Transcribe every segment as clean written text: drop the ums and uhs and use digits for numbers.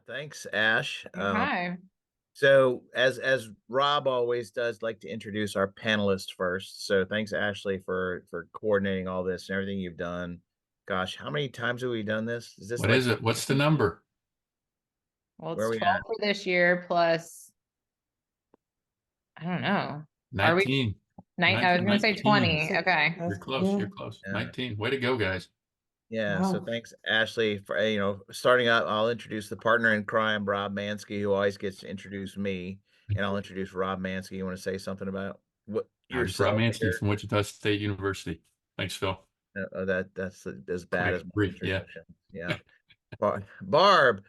Thanks, Ash. Hi. So as Rob always does, like to introduce our panelists first. So thanks, Ashley, for coordinating all this and everything you've done. Gosh, how many times have we done this? Is this What like is it? What's the number? Well, where it's are we 12 at? for this year plus, I don't know. Are we 19. nine? I was going to say 19. 20. Okay. You're close. Yeah. You're close. Yeah. 19. Way to go, guys. Yeah. So Wow. thanks, Ashley, for starting out. I'll introduce the partner in crime, Rob Mansky, who always gets to introduce me, and I'll introduce Rob Mansky. You want to say something about what I'm Rob yourself Mansky here? from Wichita State University. Thanks, Phil. That's as bad as my Brief. Yeah. introduction. Yeah. Barb,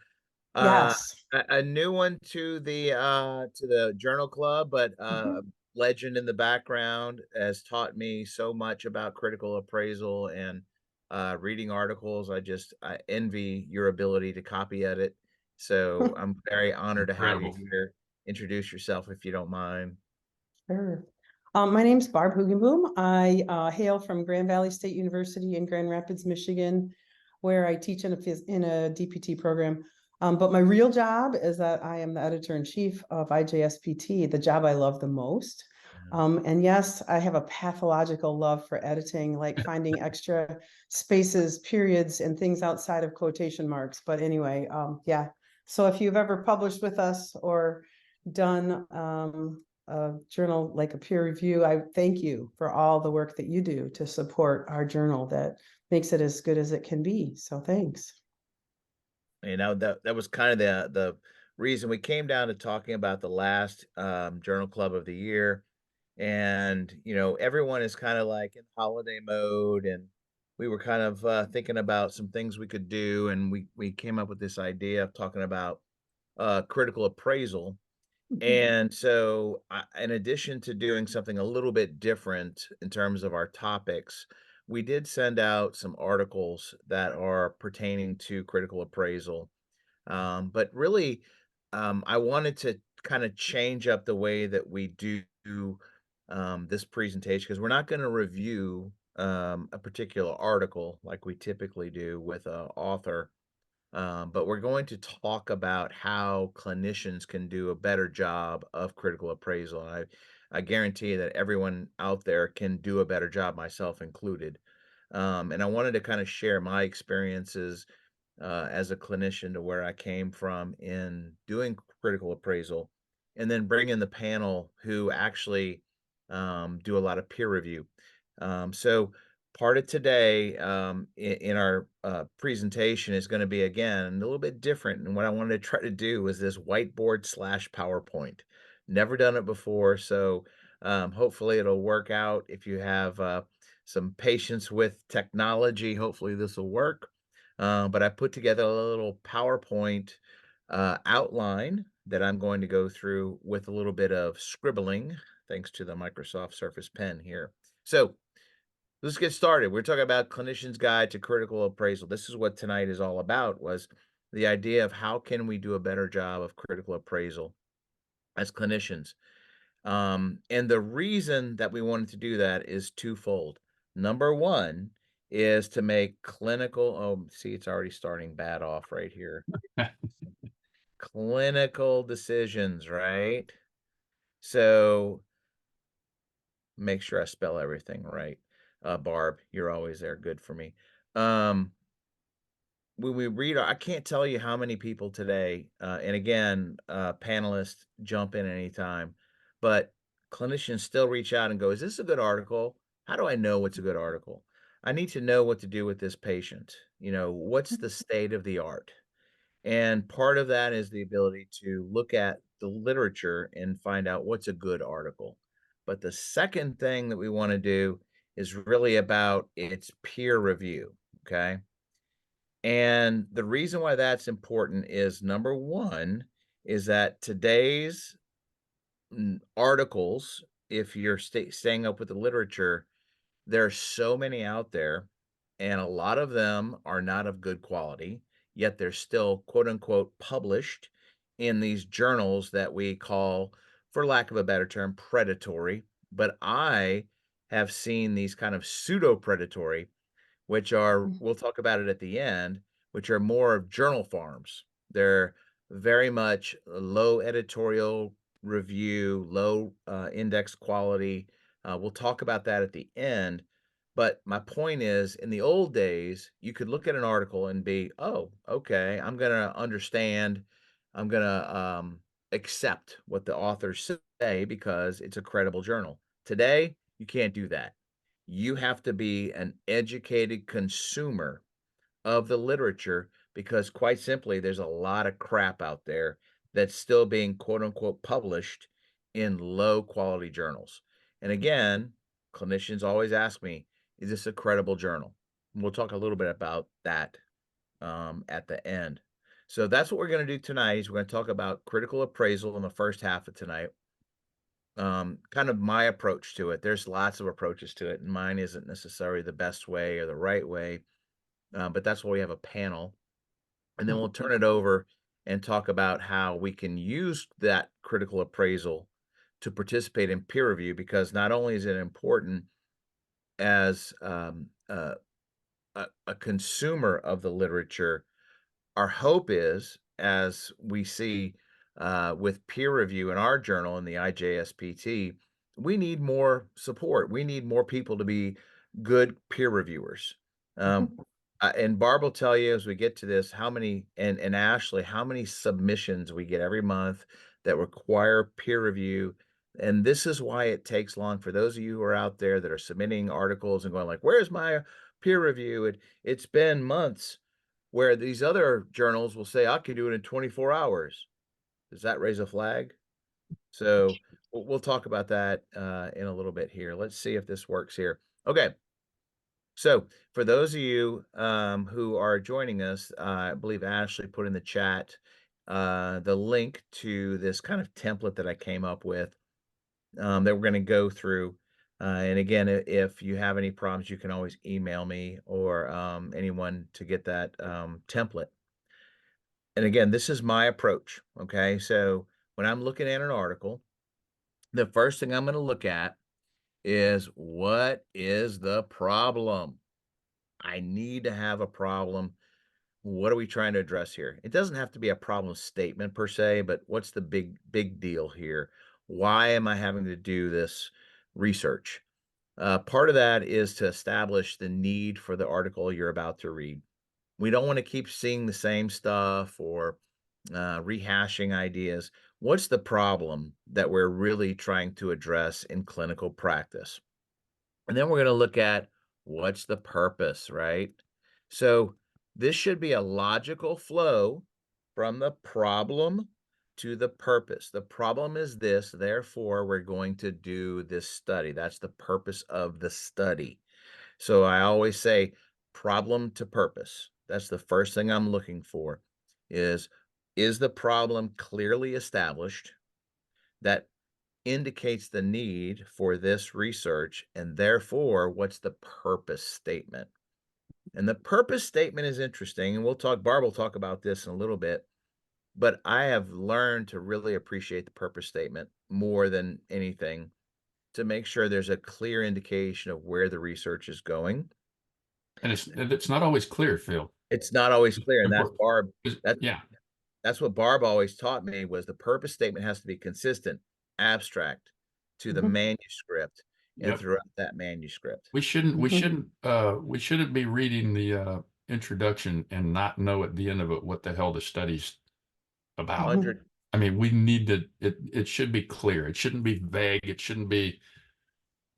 Uh, Yes. a new one to the journal club, but Mhm. legend in the background has taught me so much about critical appraisal and reading articles. I envy your ability to copy edit. So I'm very honored to have you Incredible. here. Introduce yourself if you don't mind. Sure. My name's Barb Hoogenboom. I hail from Grand Valley State University in Grand Rapids, Michigan, where I teach in a DPT program. But my real job is that I am the editor-in-chief of IJSPT, the job I love the most. And yes, I have a pathological love for editing, like finding extra spaces, periods, and things outside of quotation marks. But anyway, yeah. So if you've ever published with us or done a journal like a peer review, I thank you for all the work that you do to support our journal that makes it as good as it can be. So thanks. That was kind of the reason we came down to talking about the last journal club of the year. And everyone is kind of like in holiday mode, and we were kind of thinking about some things we could do, and we came up with this idea of talking about critical appraisal. And so, in addition to doing something a little bit different in terms of our topics, we did send out some articles that are pertaining to critical appraisal. But really, I wanted to kind of change up the way that we do this presentation because we're not going to review a particular article like we typically do with an author. But we're going to talk about how clinicians can do a better job of critical appraisal. And I guarantee that everyone out there can do a better job, myself included. And I wanted to kind of share my experiences as a clinician to where I came from in doing critical appraisal, and then bring in the panel who actually do a lot of peer review. So part of today in our presentation is going to be again a little bit different. And what I wanted to try to do was this whiteboard slash PowerPoint. Never done it before, so hopefully it'll work out. If you have some patience with technology, hopefully this will work. But I put together a little PowerPoint outline that I'm going to go through with a little bit of scribbling, thanks to the Microsoft Surface Pen here. So let's get started. We're talking about Clinician's Guide to Critical Appraisal. This is what tonight is all about, was the idea of how can we do a better job of critical appraisal as clinicians. And the reason that we wanted to do that is twofold. Number one is to make clinical, oh, see, it's already starting bad off right here. Clinical decisions, right? So make sure I spell everything right. Barb, you're always there. Good for me. Um, when we read, I can't tell you how many people today, and again, panelists jump in anytime, but clinicians still reach out and go, "Is this a good article? How do I know what's a good article? I need to know what to do with this patient. What's the state of the art?" And part of that is the ability to look at the literature and find out what's a good article. But the second thing that we want to do is really about its peer review. Okay. And the reason why that's important is number one is that today's articles, if you're staying up with the literature, there are so many out there, and a lot of them are not of good quality, yet they're still quote unquote published in these journals that we call, for lack of a better term, predatory. But I have seen these kind of pseudo predatory, which are, we'll talk about it at the end, which are more of journal farms. They're very much low editorial review, low index quality. We'll talk about that at the end. But my point is, in the old days, you could look at an article and be, oh, okay, I'm going to understand. I'm going to accept what the authors say because it's a credible journal. Today, you can't do that. You have to be an educated consumer of the literature because, quite simply, there's a lot of crap out there that's still being quote unquote published in low quality journals. And again, clinicians always ask me, is this a credible journal? And we'll talk a little bit about that at the end. So that's what we're going to do tonight. Is we're going to talk about critical appraisal in the first half of tonight. Kind of my approach to it. There's lots of approaches to it, and mine isn't necessarily the best way or the right way. But that's why we have a panel. And then we'll turn it over and talk about how we can use that critical appraisal to participate in peer review, because not only is it important as a consumer of the literature, our hope is, as we see with peer review in our journal in the IJSPT, we need more support. We need more people to be good peer reviewers. And Barb will tell you as we get to this how many, and Ashley, how many submissions we get every month that require peer review. And this is why it takes long for those of you who are out there that are submitting articles and going like, where's my peer review? It's been months, where these other journals will say, I can do it in 24 hours. Does that raise a flag? So we'll talk about that in a little bit here. Let's see if this works here. Okay. So for those of you who are joining us, I believe Ashley put in the chat the link to this kind of template that I came up with that we're going to go through. And again, if you have any problems, you can always email me or anyone to get that template. And again, this is my approach. Okay. So when I'm looking at an article, the first thing I'm going to look at is, what is the problem? I need to have a problem. What are we trying to address here? It doesn't have to be a problem statement per se, but what's the big deal here? Why am I having to do this research? Part of that is to establish the need for the article you're about to read. We don't want to keep seeing the same stuff or rehashing ideas. What's the problem that we're really trying to address in clinical practice? And then we're going to look at, what's the purpose, right? So this should be a logical flow from the problem to the purpose. The problem is this, therefore we're going to do this study. That's the purpose of the study. So I always say problem to purpose. That's the first thing I'm looking for. Is the problem clearly established that indicates the need for this research, and therefore what's the purpose statement? And the purpose statement is interesting, and Barb will talk about this in a little bit, but I have learned to really appreciate the purpose statement more than anything, to make sure there's a clear indication of where the research is going. And it's not always clear, Phil. It's not always clear, and that's Barb. Yeah. That's what Barb always taught me, was the purpose statement has to be consistent, abstract to the manuscript and throughout that manuscript. We shouldn't be reading the introduction and not know at the end of it what the hell the study's about. 100. I mean, we need to, it should be clear. It shouldn't be vague. It shouldn't be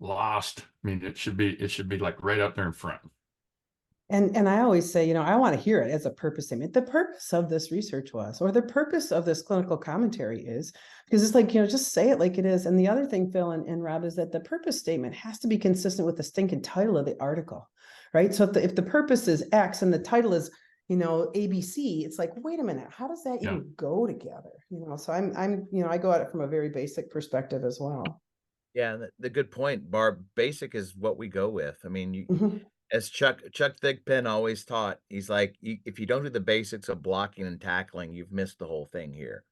lost. I mean, it should be like right up there in front. And I always say, I want to hear it as a purpose statement. The purpose of this research was, or the purpose of this clinical commentary is, because it's like, just say it like it is. And the other thing, Phil and Rob, is that the purpose statement has to be consistent with the stinking title of the article, right? So if the purpose is X and the title is, ABC, it's like, wait a minute, how does that even go together? So I go at it from a very basic perspective as well. Yeah, the good point, Barb. Basic is what we go with. I mean, as Chuck Thigpen always taught, he's like, if you don't do the basics of blocking and tackling, you've missed the whole thing here.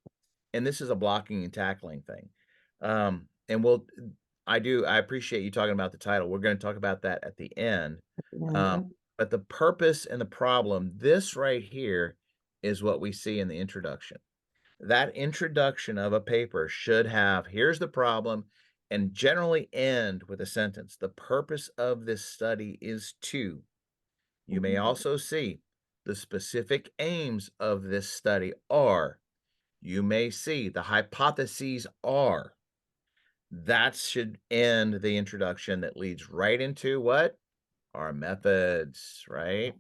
And this is a blocking and tackling thing. And I appreciate you talking about the title. We're going to talk about that at the end. But the purpose and the problem, this right here is what we see in the introduction. That introduction of a paper should have, here's the problem, and generally end with a sentence. The purpose of this study is to. You may also see the specific aims of this study are. You may see the hypotheses are. That should end the introduction that leads right into what? Our methods, right?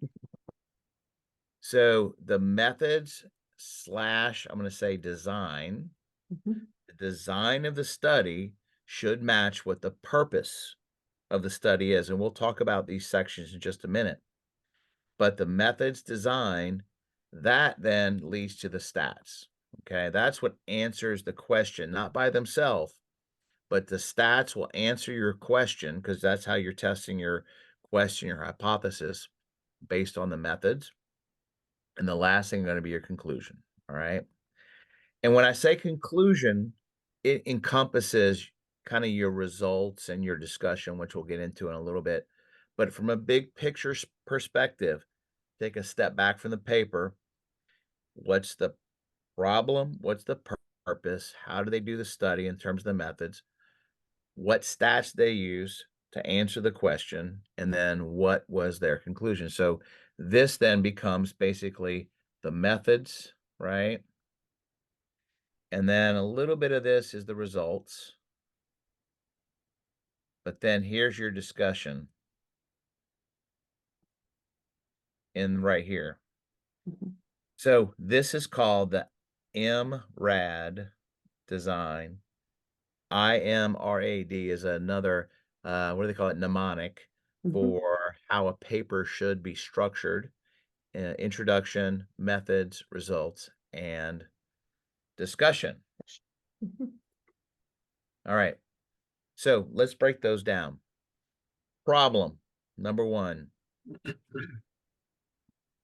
So the methods slash, I'm going to say design, Mhm. the design of the study should match what the purpose of the study is. And we'll talk about these sections in just a minute. But the methods design, that then leads to the stats. Okay, that's what answers the question, not by themselves, but the stats will answer your question because that's how you're testing your question, your hypothesis based on the methods. And the last thing going to be your conclusion. All right. And when I say conclusion, it encompasses kind of your results and your discussion, which we'll get into in a little bit. But from a big picture perspective, take a step back from the paper. What's the problem? What's the purpose? How do they do the study in terms of the methods? What stats they use to answer the question? And then what was their conclusion? So this then becomes basically the methods, right? And then a little bit of this is the results. But then here's your discussion in right here. Mhm. So this is called the MRAD design. IMRAD is another, what do they call it? Mnemonic Mhm. for how a paper should be structured. Introduction, methods, results, and discussion. Mhm. All right. So let's break those down. Problem number one.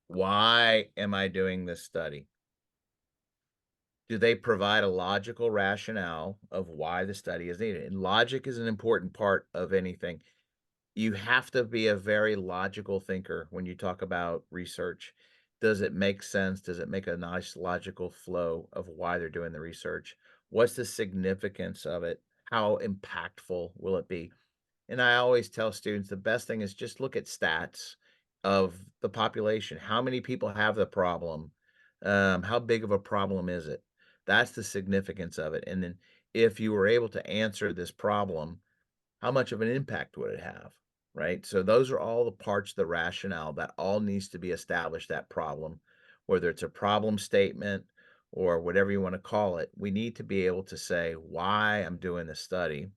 Why am I doing this study? Do they provide a logical rationale of why the study is needed? And logic is an important part of anything. You have to be a very logical thinker when you talk about research. Does it make sense? Does it make a nice logical flow of why they're doing the research? What's the significance of it? How impactful will it be? And I always tell students the best thing is just look at stats of the population. How many people have the problem? How big of a problem is it? That's the significance of it. And then if you were able to answer this problem, how much of an impact would it have? Right. So those are all the parts of the rationale that all needs to be established, that problem, whether it's a problem statement or whatever you want to call it. We need to be able to say why I'm doing this study,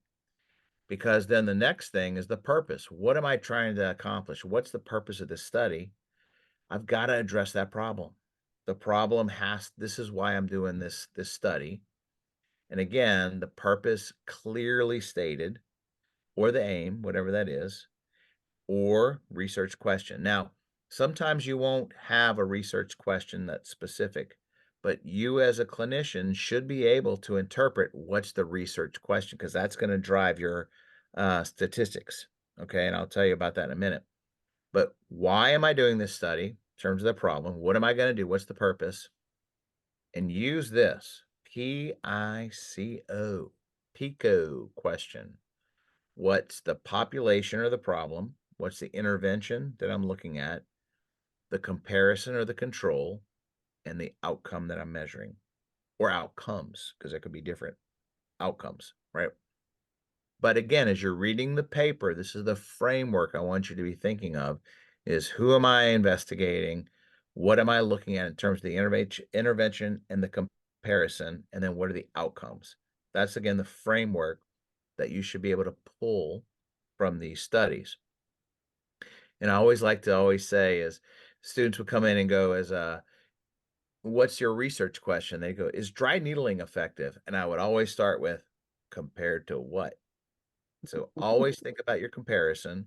because then the next thing is the purpose. What am I trying to accomplish? What's the purpose of this study? I've got to address that problem. The problem has, this is why I'm doing this study. And again, the purpose clearly stated, or the aim, whatever that is, or research question. Now, sometimes you won't have a research question that's specific, but you as a clinician should be able to interpret what's the research question, because that's going to drive your statistics. Okay. And I'll tell you about that in a minute. But why am I doing this study in terms of the problem? What am I going to do? What's the purpose? And use this PICO, PICO question. What's the population or the problem? What's the intervention that I'm looking at? The comparison or the control, and the outcome that I'm measuring, or outcomes, because it could be different outcomes, right? But again, as you're reading the paper, this is the framework I want you to be thinking of is who am I investigating? What am I looking at in terms of the intervention and the comparison? And then what are the outcomes? That's again the framework that you should be able to pull from these studies. And I always like to always say is students would come in and go as what's your research question? They go, is dry needling effective? And I would always start with compared to what? So always think about your comparison,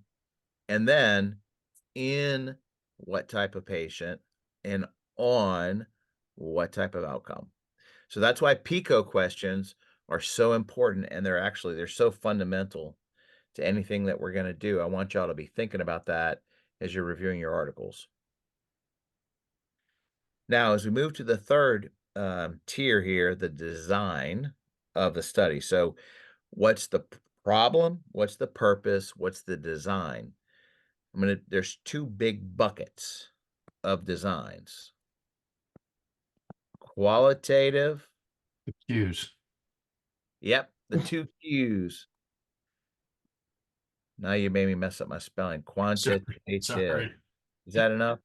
and then in what type of patient and on what type of outcome. So that's why PICO questions are so important, and they're so fundamental to anything that we're going to do. I want y'all to be thinking about that as you're reviewing your articles. Now, as we move to the third tier here, the design of the study. So what's the problem? What's the purpose? What's the design? There's two big buckets of designs. Qualitative. The cues. Yep, the two Q's. Now you made me mess up my spelling. Quantitative. Sorry. Is that enough?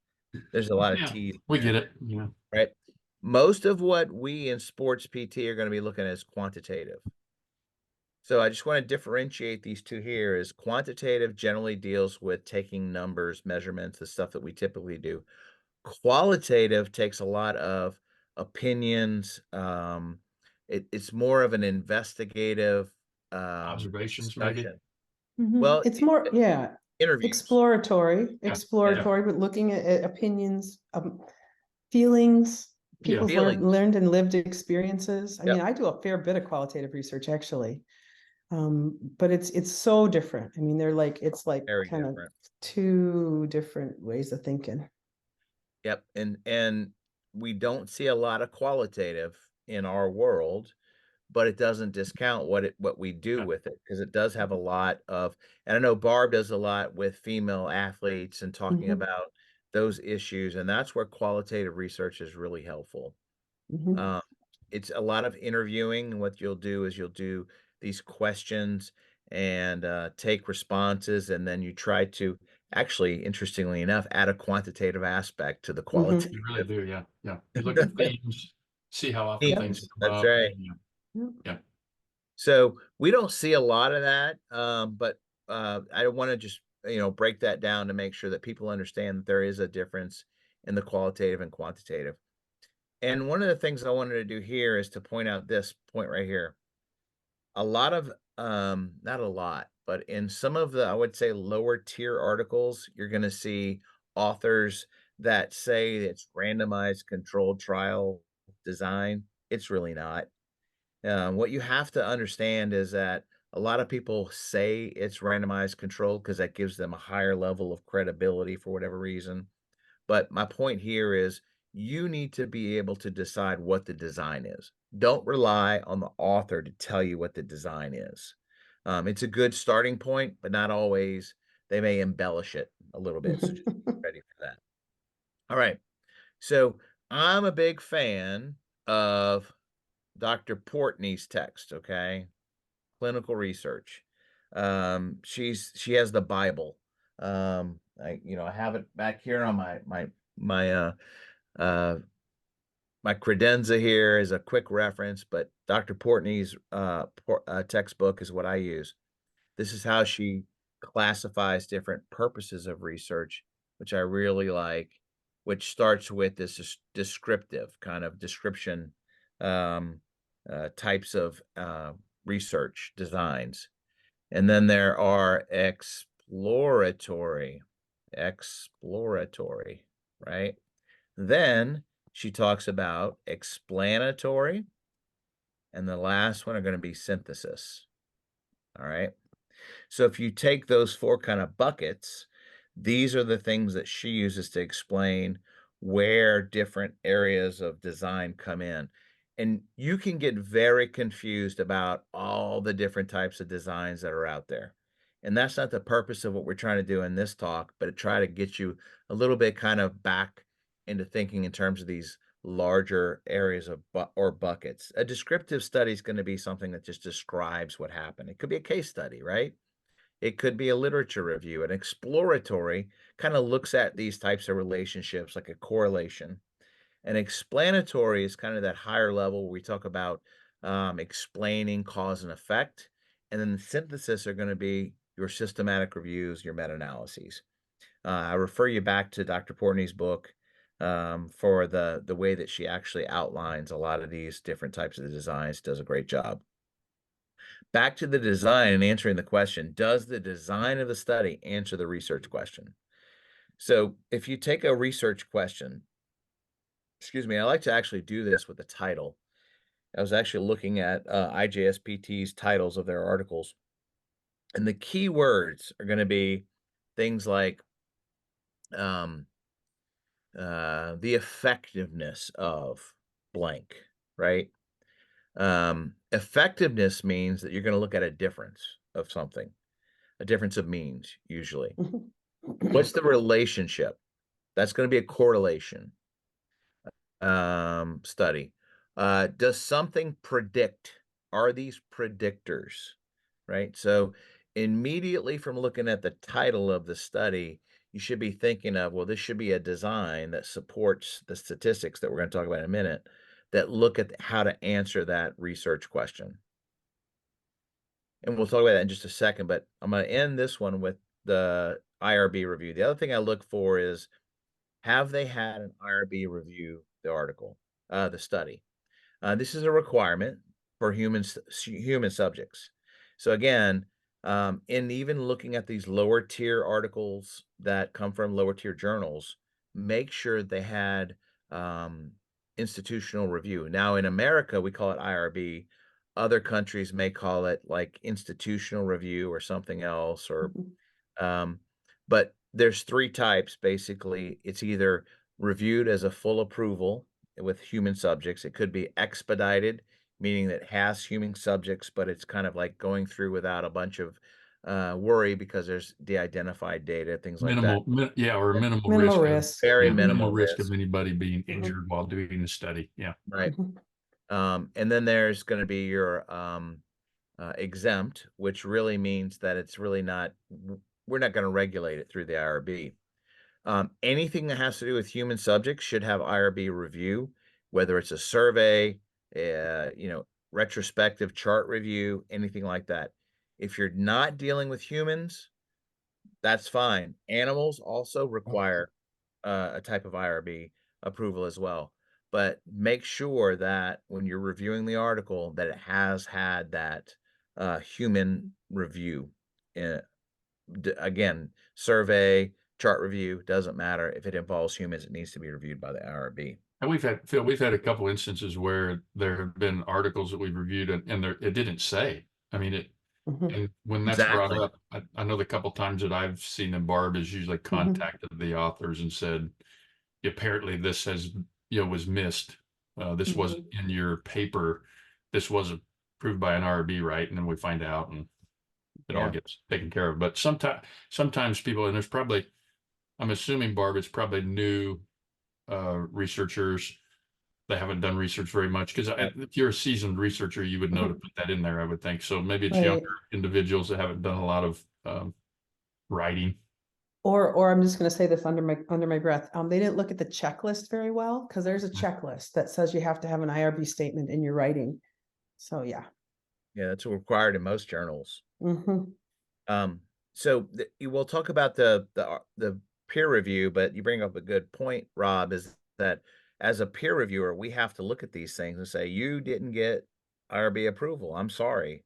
There's a lot of Yeah, T's. we get it. Yeah. Right. Most of what we in sports PT are going to be looking at is quantitative. So I just want to differentiate these two here. Is quantitative generally deals with taking numbers, measurements, the stuff that we typically do. Qualitative takes a lot of opinions. It's more of an investigative Observations, maybe. discussion. Mhm. Well, It's more, yeah, interviews. exploratory, Yeah. but looking at opinions, feelings, Yeah. people's Feelings. learned and lived experiences. I Yep. mean, I do a fair bit of qualitative research actually. But it's so different. I mean, it's like Very kind of different. two different ways of thinking. Yep, and we don't see a lot of qualitative in our world, but it doesn't discount what we do Yeah. with it, because it does have a lot of, and I know Barb does a lot with female athletes and talking Mhm. about those issues, and that's where qualitative research is really helpful. Mhm. It's a lot of interviewing, and what you'll do is you'll do these questions and take responses, and then you try to actually, interestingly enough, add a quantitative aspect to the qualitative. You really do. Yeah. Yeah. You look at themes, see how often things Themes, come that's up. right. Yeah. Yeah. So we don't see a lot of that, but I want to just break that down to make sure that people understand that there is a difference in the qualitative and quantitative. And one of the things I wanted to do here is to point out this point right here. A lot of not a lot, but in some of the, I would say, lower tier articles, you're going to see authors that say it's randomized controlled trial design. It's really not. What you have to understand is that a lot of people say it's randomized controlled because that gives them a higher level of credibility for whatever reason. But my point here is you need to be able to decide what the design is. Don't rely on the author to tell you what the design is. It's a good starting point, but not always. They may embellish it a little bit. So just be ready for that. All right. So I'm a big fan of Dr. Portney's text, okay? Clinical research. She has the Bible. I have it back here on my uh my credenza here is a quick reference, but Dr. Portney's textbook is what I use. This is how she classifies different purposes of research, which I really like, which starts with this descriptive kind of description um, types of research designs. And then there are exploratory, right? Then she talks about explanatory, and the last one are going to be synthesis. All right. So if you take those four kind of buckets, these are the things that she uses to explain where different areas of design come in. And you can get very confused about all the different types of designs that are out there. And that's not the purpose of what we're trying to do in this talk, but to try to get you a little bit kind of back into thinking in terms of these larger areas of or buckets. A descriptive study is going to be something that just describes what happened. It could be a case study, right? It could be a literature review. An exploratory kind of looks at these types of relationships like a correlation. An explanatory is kind of that higher level where we talk about explaining cause and effect. And then the synthesis are going to be your systematic reviews, your meta-analyses. I refer you back to Dr. Portney's book for the way that she actually outlines a lot of these different types of designs. Does a great job. Back to the design and answering the question, does the design of the study answer the research question? So if you take a research question, excuse me, I like to actually do this with the title. I was actually looking at IJSPT's titles of their articles, and the key words are going to be things like the effectiveness of, blank, right? Effectiveness means that you're going to look at a difference of something, a difference of means, usually. Mhm. What's the relationship? That's going to be a correlation study. Does something predict? Are these predictors? Right. So immediately from looking at the title of the study, you should be thinking of, well, this should be a design that supports the statistics that we're going to talk about in a minute that look at how to answer that research question. And we'll talk about that in just a second, but I'm going to end this one with the IRB review. The other thing I look for is, have they had an IRB review the article, the study? This is a requirement for human subjects. So again, in even looking at these lower tier articles that come from lower tier journals, make sure they had institutional review. Now in America, we call it IRB. Other countries may call it like institutional review or something else, or um, but there's 3 types, basically. It's either reviewed as a full approval with human subjects. It could be expedited, meaning that it has human subjects, but it's kind of like going through without a bunch of worry because there's de-identified data, things like that. Yeah, or minimal Minimal risk of, risk. Very yeah, minimal minimal risk of risk, anybody being Mhm. injured while doing the study. Yeah. right? Mhm. And then there's going to be your exempt, which really means that it's really not, we're not going to regulate it through the IRB. Anything that has to do with human subjects should have IRB review, whether it's a survey, retrospective chart review, anything like that. If you're not dealing with humans, that's fine. Animals also require a type of IRB approval as well. But make sure that when you're reviewing the article, that it has had that human review. Uh, Again, survey, chart review, doesn't matter. If it involves humans, it needs to be reviewed by the IRB. And Phil, we've had a couple instances where there have been articles that we've reviewed and there, it didn't say. I mean, Mhm. and when that's brought Exactly. up, I know the couple times that I've seen them, Barb has usually contacted the authors and said, apparently this was missed. This wasn't in your paper. This was approved by an IRB, right? And then we find out and it all Yeah. gets taken care of. But sometimes people, and there's probably, I'm assuming, Barb, it's probably new researchers. They haven't done research very much because if you're a seasoned researcher, you would know to put that in there, I would think. So maybe it's Right. younger individuals that haven't done a lot of writing. Or I'm just gonna say this under my breath. They didn't look at the checklist very well, because there's a Mm. checklist that says you have to have an IRB statement in your writing. So yeah. Yeah, that's required in most journals. Mhm. So you will talk about the peer review, but you bring up a good point, Rob, is that as a peer reviewer, we have to look at these things and say, you didn't get IRB approval. I'm sorry.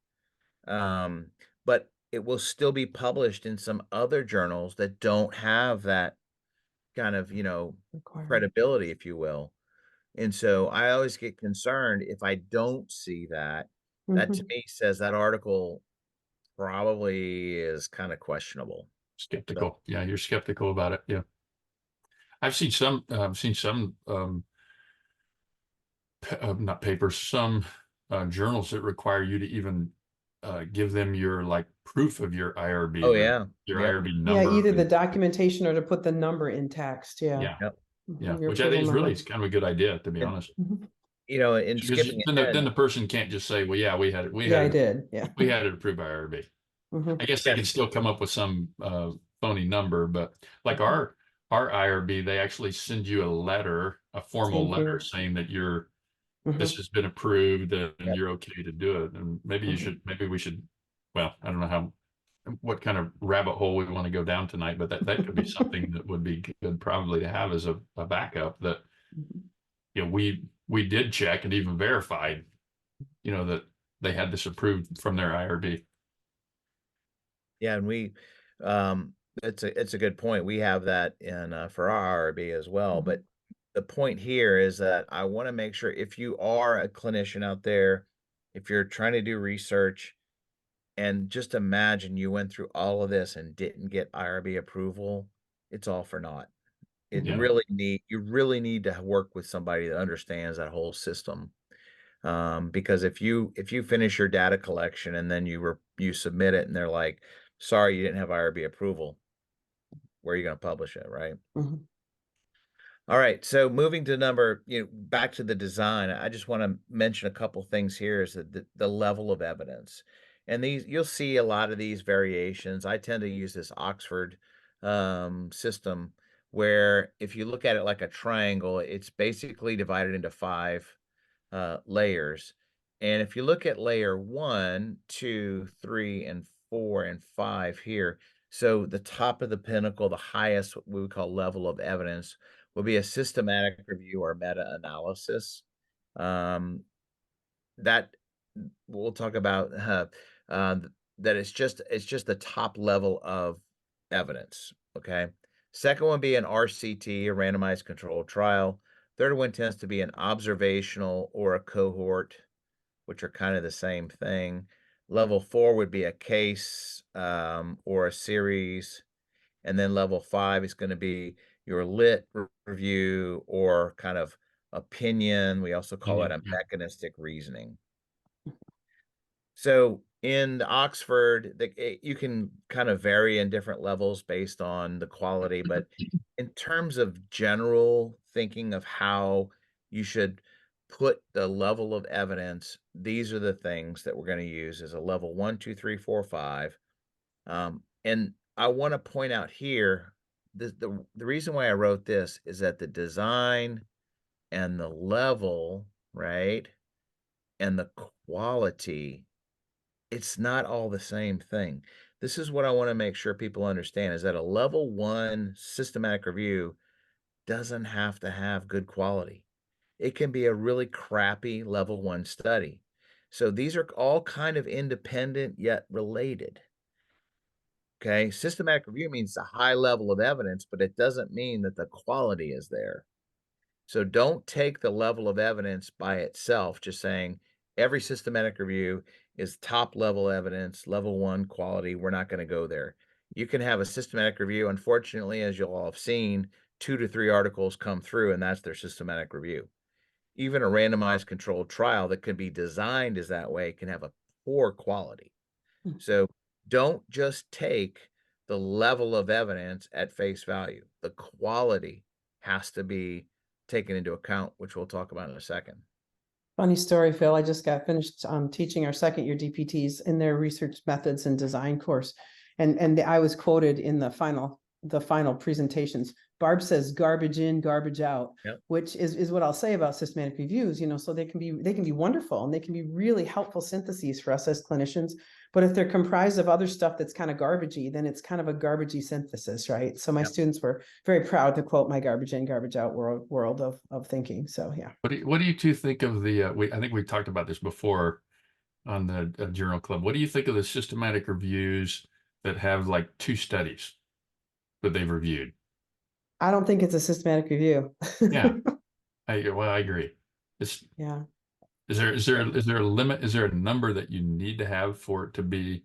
But it will still be published in some other journals that don't have that kind of, Requirement. credibility, if you will. And so I always get concerned if I don't see that. That to Mhm. me says that article probably is kind of questionable. So, Skeptical. Yeah, you're skeptical about it. Yeah. I've seen some, not papers, some journals that require you to even give them your proof of your IRB, oh yeah, your yep, IRB Yeah, number. either the documentation or to put the number in text. Yeah. Yeah, yep. yeah, Your which I think is approval really number. is kind of a good idea, to be And honest. Mhm. in Because skipping then ahead, the person can't just say, "Well, yeah, we had it, Yeah, I did. Yeah. we had it approved by IRB." Mhm. I guess they yeah, can still come up with some phony number, but like our IRB, they actually send you a letter, a formal Same letter here. saying that this Mhm. has been approved and yep. you're okay to do it. And maybe Mhm. maybe we should, well, I don't know what kind of rabbit hole we want to go down tonight, but that could be something that would be good probably to have as a backup that, Mhm. we did check and even verified, that they had this approved from their IRB. Yeah, and it's a good point. We have that in for our IRB as well. But Mhm. the point here is that I want to make sure if you are a clinician out there, if you're trying to do research, and just imagine you went through all of this and didn't get IRB approval, it's all for naught. You really need to work with somebody that understands that whole system. Because if you finish your data collection and then you submit it and they're like, sorry, you didn't have IRB approval, where are you going to publish it, right? Mhm. All right, so moving to back to the design, I just want to mention a couple things here is that the level of evidence. And you'll see a lot of these variations. I tend to use this Oxford system where if you look at it like a triangle, it's basically divided into 5 layers. And if you look at layer 1, 2, 3, and 4, and 5 here, so the top of the pinnacle, the highest, what we would call level of evidence, will be a systematic review or meta-analysis. That we'll talk about that it's just the top level of evidence. Okay. Second one be an RCT, a randomized controlled trial. Third one tends to be an observational or a cohort, which are kind of the same thing. Level 4 would be a case or a series. And then level 5 is going to be your lit review or kind of opinion. We also call it a mechanistic reasoning. So in Oxford, you can kind of vary in different levels based on the quality, but in terms of general thinking of how you should put the level of evidence, these are the things that we're going to use as a level 1, 2, 3, 4, 5. And I want to point out here, the reason why I wrote this is that the design and the level, right, and the quality, it's not all the same thing. This is what I want to make sure people understand is that a level 1 systematic review doesn't have to have good quality. It can be a really crappy level 1 study. So these are all kind of independent yet related. Okay, systematic review means a high level of evidence, but it doesn't mean that the quality is there. So don't take the level of evidence by itself, just saying every systematic review is top level evidence, level 1 quality. We're not going to go there. You can have a systematic review. Unfortunately, as you'll all have seen, 2 to 3 articles come through, and that's their systematic review. Even a randomized controlled trial that can be designed as that way can have a poor quality. So don't just take the level of evidence at face value. The quality has to be taken into account, which we'll talk about in a second. Funny story, Phil. I just got finished teaching our second year DPTs in their research methods and design course. And I was quoted in the final presentations. Barb says garbage in, garbage out, Yep. which is what I'll say about systematic reviews, so they can be wonderful and they can be really helpful syntheses for us as clinicians. But if they're comprised of other stuff that's kind of garbagey, then it's kind of a garbagey synthesis, right? So my students were very proud to quote my garbage in, garbage out world of thinking. So yeah. What do you two think of the? I think we talked about this before on the Journal Club. What do you think of the systematic reviews that have like 2 studies that they've reviewed? I don't think it's a systematic review. Yeah, I agree. Yeah. Is there a limit? Is there a number that you need to have for it to be?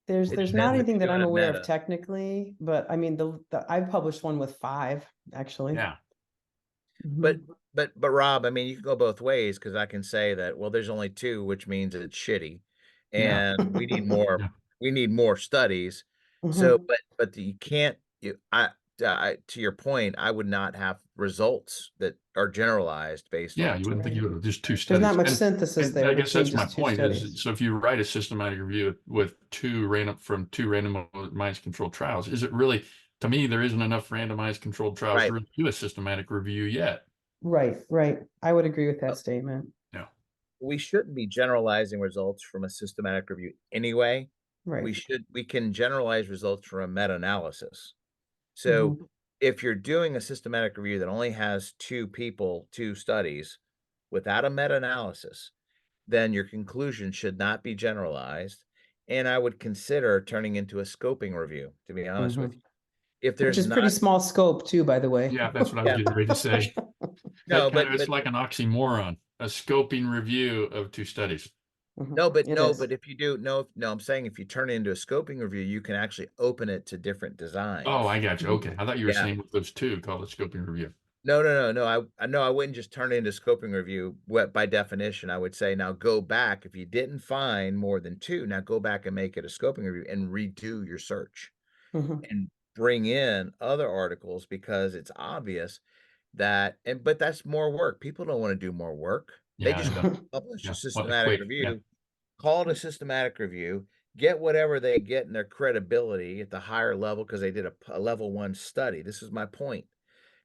There's not anything that I'm aware of technically, but I mean I've published one with 5 actually. Yeah. But Rob, I mean, you can go both ways because I can say that, well, there's only 2, which means it's shitty, and we need more. Yeah. We need more studies. So, but you can't. To your point, I would not have results that are generalized based on. You wouldn't think you would have just 2 There's studies. not much synthesis there. I guess that's my between just 2 point. studies. So if you write a systematic review with 2 randomized controlled trials, is it really? To me, there isn't enough randomized controlled trials to really do a systematic review yet. Right. I would agree with that statement. Yeah. We shouldn't be generalizing results from a systematic review anyway. Right. We can generalize results from a meta-analysis. So if you're doing a systematic review that only has 2 studies without a meta-analysis, then your conclusion should not be generalized. And I would consider turning into a scoping review, to be honest with you. If there's Which is pretty small scope too, by the way. Yeah, that's what I was getting ready to say. No, but it's like an oxymoron, a scoping review of 2 studies. No, but It no, is. but if you do, no, no, I'm saying if you turn it into a scoping review, you can actually open it to different designs. Oh, I got you. Okay. I thought you were Yeah. saying with those two, call it scoping review. No, no, no, no. I know I wouldn't just turn it into scoping review. What by definition, I would say now go back if you didn't find more than two. Now go back and make it a scoping review and redo your search Mhm. and bring in other articles because it's obvious that. But that's more work. People don't want to do more work. They Yeah, I just know. want to publish a Yeah. Well, systematic quick. Yeah. review. Call it a systematic review. Get whatever they get in their credibility at the higher level because they did a level 1 study. This is my point.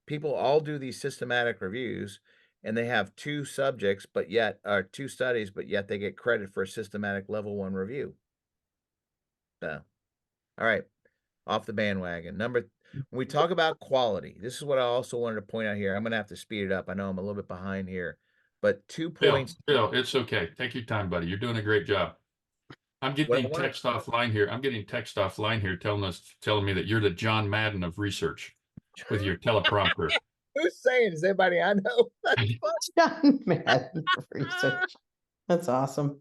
People all do these systematic reviews and they have two subjects, but yet, or two studies, but yet they get credit for a systematic level 1 review. So, all right, off the bandwagon. When we talk about quality, this is what I also wanted to point out here. I'm going to have to speed it up. I know I'm a little bit behind here, but 2 points. Bill, it's okay. Take your time, buddy. You're doing a great job. I'm What I getting want text offline here. I'm getting text offline here telling me that you're the John Madden of research with your teleprompter. who's saying? Is anybody I know? That's fun. John Madden for research. That's awesome.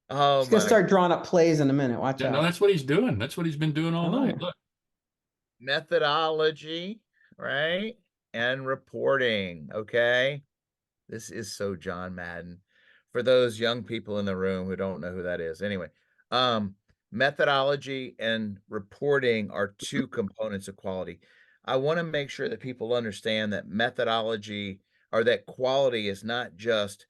Oh He's gonna my. start drawing up plays in a minute. Watch Yeah, no, out. that's what he's doing. That's what he's been doing all night. Oh. Look. Methodology, right? And reporting. Okay. This is so John Madden. For those young people in the room who don't know who that is. Anyway, methodology and reporting are two components of quality. I want to make sure that people understand that methodology or that quality is not just,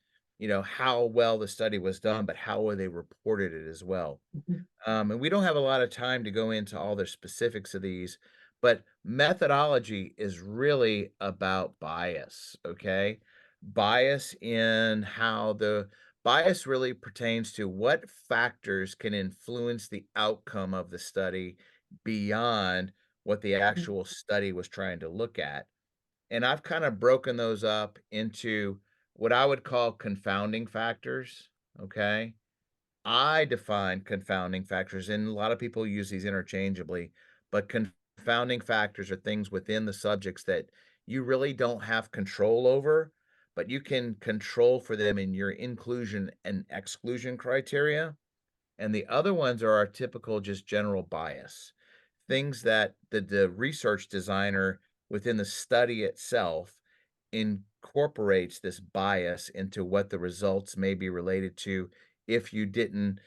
how well the study was done, but how well they reported it as well. Mhm. And we don't have a lot of time to go into all the specifics of these, but methodology is really about bias, okay? Bias in how the bias really pertains to what factors can influence the outcome of the study beyond what the actual study was trying to look at. And I've kind of broken those up into what I would call confounding factors, okay? I define confounding factors, and a lot of people use these interchangeably, but confounding factors are things within the subjects that you really don't have control over, but you can control for them in your inclusion and exclusion criteria. And the other ones are our typical just general bias, things that the research designer within the study itself incorporates this bias into what the results may be related to if you didn't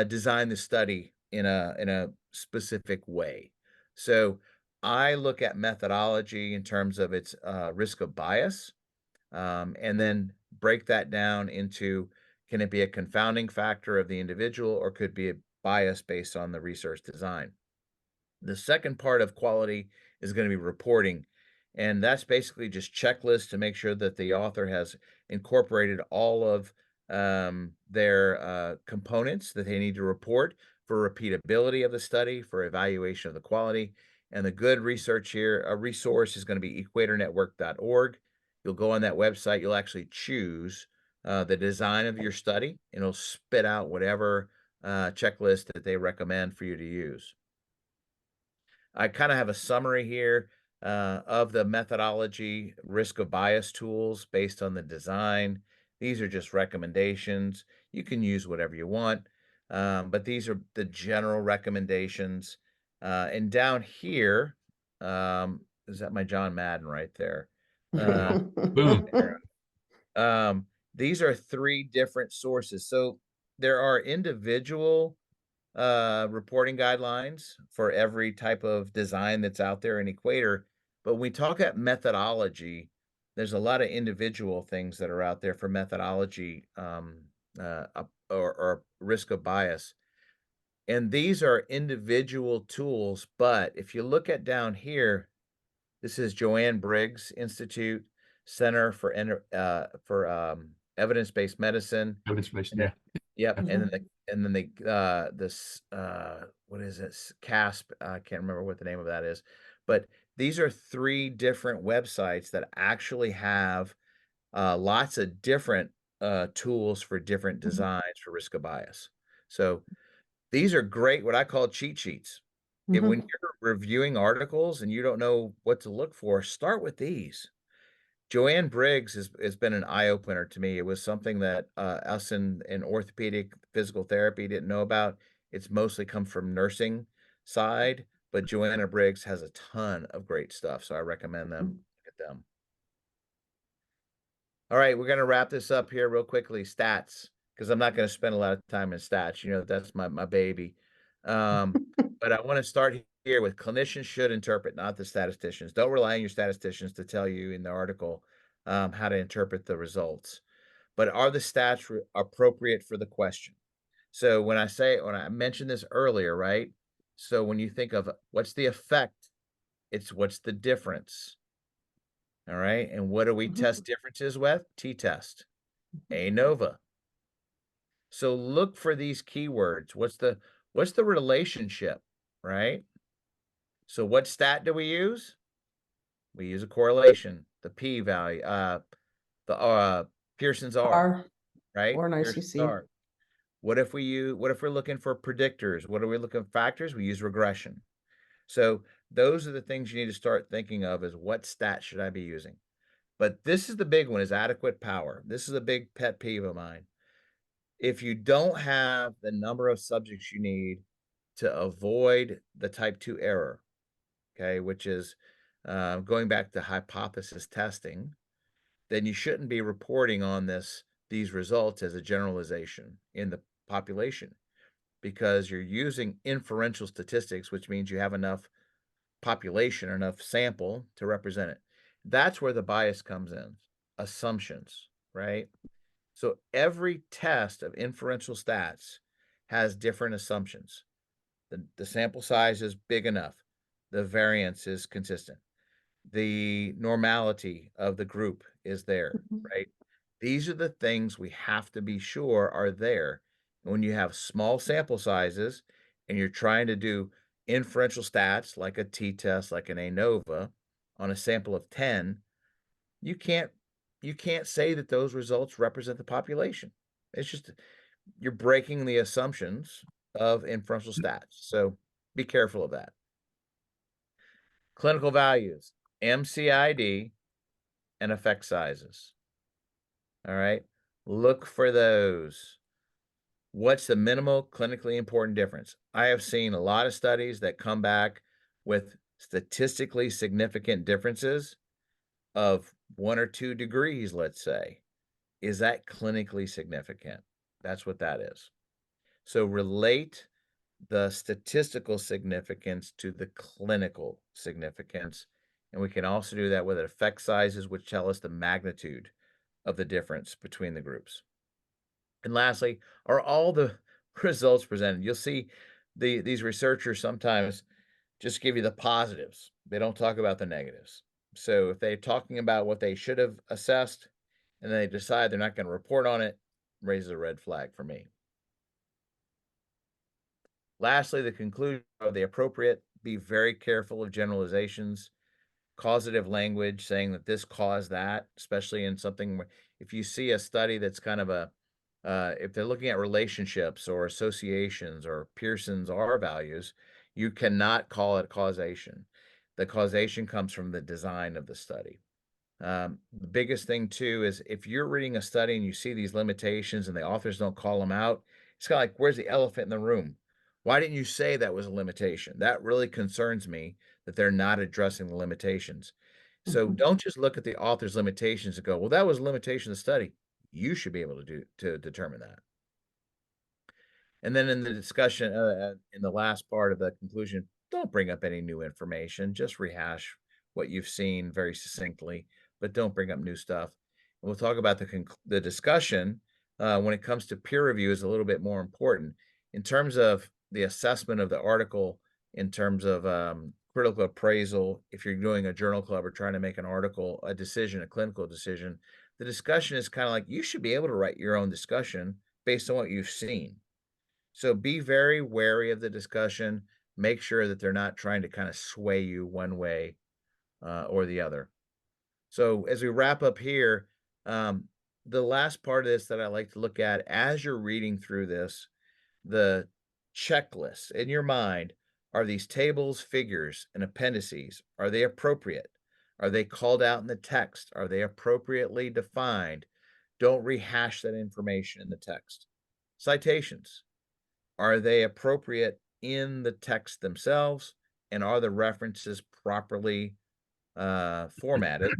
design the study in a specific way. So I look at methodology in terms of its risk of bias, and then break that down into, can it be a confounding factor of the individual or could be a bias based on the research design. The second part of quality is going to be reporting. And that's basically just checklists to make sure that the author has incorporated all of their components that they need to report for repeatability of the study, for evaluation of the quality. And the good research here, a resource is going to be equatornetwork.org. You'll go on that website, you'll actually choose the design of your study, and it'll spit out whatever checklist that they recommend for you to use. I kind of have a summary here of the methodology risk of bias tools based on the design. These are just recommendations. You can use whatever you want, but these are the general recommendations. And down here, is that my John Madden right there? Boom. Um, these are three different sources. So there are individual reporting guidelines for every type of design that's out there in Equator. But when we talk at methodology, there's a lot of individual things that are out there for methodology or risk of bias. And these are individual tools. But if you look at down here, this is Joanne Briggs Institute Center for Evidence-Based Medicine. Evidence-based, And then, yeah. yep, Mhm. and then this what is this? CASP, I can't remember what the name of that is. But these are three different websites that actually have lots of different tools for different designs for risk of bias. So these are great, what I call cheat sheets. When Mhm. you're reviewing articles and you don't know what to look for, start with these. Joanne Briggs has been an eye opener to me. It was something that us in orthopedic physical therapy didn't know about. It's mostly come from nursing side, but Joanna Briggs has a ton of great stuff, so I recommend them. Look at them. All right, we're gonna wrap this up here real quickly. Stats, because I'm not gonna spend a lot of time in stats. You know, that's my baby. But I want to start here with clinicians should interpret, not the statisticians. Don't rely on your statisticians to tell you in the article how to interpret the results. But are the stats appropriate for the question? So when I mentioned this earlier, right? So when you think of what's the effect, it's what's the difference. All right. And what do we test differences with? T-test, ANOVA. So look for these keywords. What's the relationship, right? So what stat do we use? We use a correlation, the p value, the Pearson's R, R right? or an Pearson's ICC. R. What if we're looking for predictors? What are we looking for factors? We use regression. So those are the things you need to start thinking of is what stat should I be using? But this is the big one is adequate power. This is a big pet peeve of mine. If you don't have the number of subjects you need to avoid the type 2 error, okay, which is going back to hypothesis testing, then you shouldn't be reporting on these results as a generalization in the population because you're using inferential statistics, which means you have enough population or enough sample to represent it. That's where the bias comes in. Assumptions, right? So every test of inferential stats has different assumptions. The sample size is big enough. The variance is consistent. The normality of the group is there, right? These are the things we have to be sure are there. When you have small sample sizes and you're trying to do inferential stats like a t-test, like an ANOVA on a sample of 10, you can't say that those results represent the population. It's just you're breaking the assumptions of inferential stats. So be careful of that. Clinical values, MCID, and effect sizes. All right. Look for those. What's the minimal clinically important difference? I have seen a lot of studies that come back with statistically significant differences of 1 or 2 degrees, let's say. Is that clinically significant? That's what that is. So relate the statistical significance to the clinical significance. And we can also do that with effect sizes, which tell us the magnitude of the difference between the groups. And lastly, are all the results presented? You'll see these researchers sometimes just give you the positives. They don't talk about the negatives. So if they're talking about what they should have assessed and they decide they're not going to report on it, raises a red flag for me. Lastly, the conclusion of the appropriate, be very careful of generalizations, causative language saying that this caused that, especially in something where if you see a study that's kind of if they're looking at relationships or associations or Pearson's R values, you cannot call it causation. The causation comes from the design of the study. The biggest thing too is if you're reading a study and you see these limitations and the authors don't call them out, it's kind of like, where's the elephant in the room? Why didn't you say that was a limitation? That really concerns me that they're not addressing the limitations. So don't just look at the author's limitations and go, well, that was a limitation of the study. You should be able to determine that. And then in the discussion, in the last part of the conclusion, don't bring up any new information. Just rehash what you've seen very succinctly, but don't bring up new stuff. And we'll talk about the discussion when it comes to peer review is a little bit more important in terms of the assessment of the article, in terms of critical appraisal. If you're doing a journal club or trying to make an article, a decision, a clinical decision, the discussion is kind of like you should be able to write your own discussion based on what you've seen. So be very wary of the discussion. Make sure that they're not trying to kind of sway you one way or the other. So as we wrap up here, the last part of this that I like to look at as you're reading through this, the checklist in your mind, are these tables, figures, and appendices, are they appropriate? Are they called out in the text? Are they appropriately defined? Don't rehash that information in the text. Citations. Are they appropriate in the text themselves? And are the references properly formatted?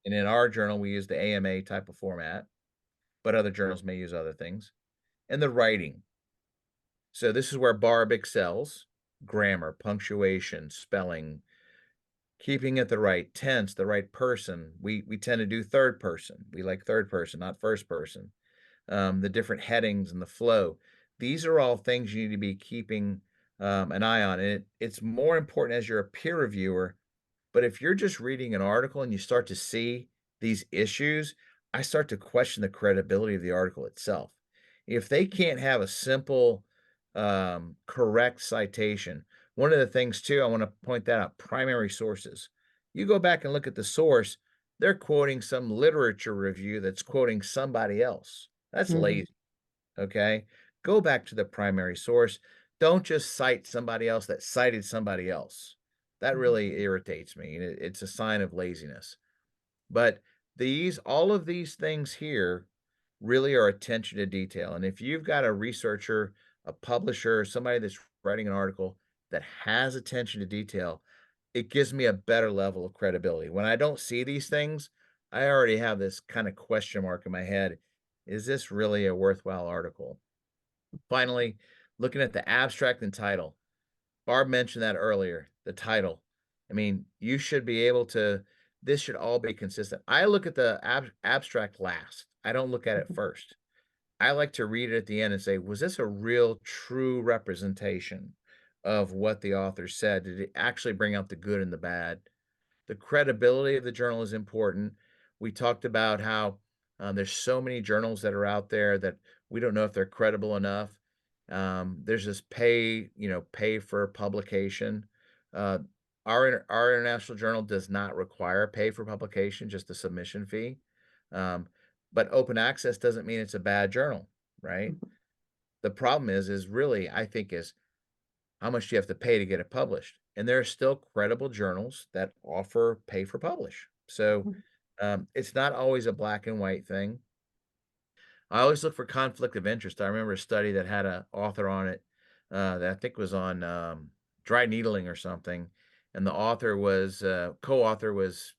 And in our journal, we use the AMA type of format, but other journals may use other things. And the writing. So this is where Barb excels: grammar, punctuation, spelling, keeping it the right tense, the right person. We tend to do third person. We like third person, not first person. The different headings and the flow. These are all things you need to be keeping an eye on. And it's more important as you're a peer reviewer. But if you're just reading an article and you start to see these issues, I start to question the credibility of the article itself. If they can't have a simple, correct citation, one of the things too, I want to point that out: primary sources. You go back and look at the source, they're quoting some literature review that's quoting somebody else. That's lazy. Okay. Go back to the primary source. Don't just cite somebody else that cited somebody else. That really irritates me. It's a sign of laziness. But all of these things here really are attention to detail. And if you've got a researcher, a publisher, somebody that's writing an article that has attention to detail, it gives me a better level of credibility. When I don't see these things, I already have this kind of question mark in my head. Is this really a worthwhile article? Finally, looking at the abstract and title. Barb mentioned that earlier, the title. I mean, you should be able to, this should all be consistent. I look at the abstract last. I don't look at it first. I like to read it at the end and say, was this a real, true representation of what the author said? Did it actually bring out the good and the bad? The credibility of the journal is important. We talked about how there's so many journals that are out there that we don't know if they're credible enough. There's this pay for publication. Uh, our international journal does not require pay for publication, just a submission fee. But open access doesn't mean it's a bad journal, right? The problem is really, I think, is how much do you have to pay to get it published? And there are still credible journals that offer pay for publish. So it's not always a black and white thing. I always look for conflict of interest. I remember a study that had an author on it that I think was on dry needling or something. And the author was, co-author was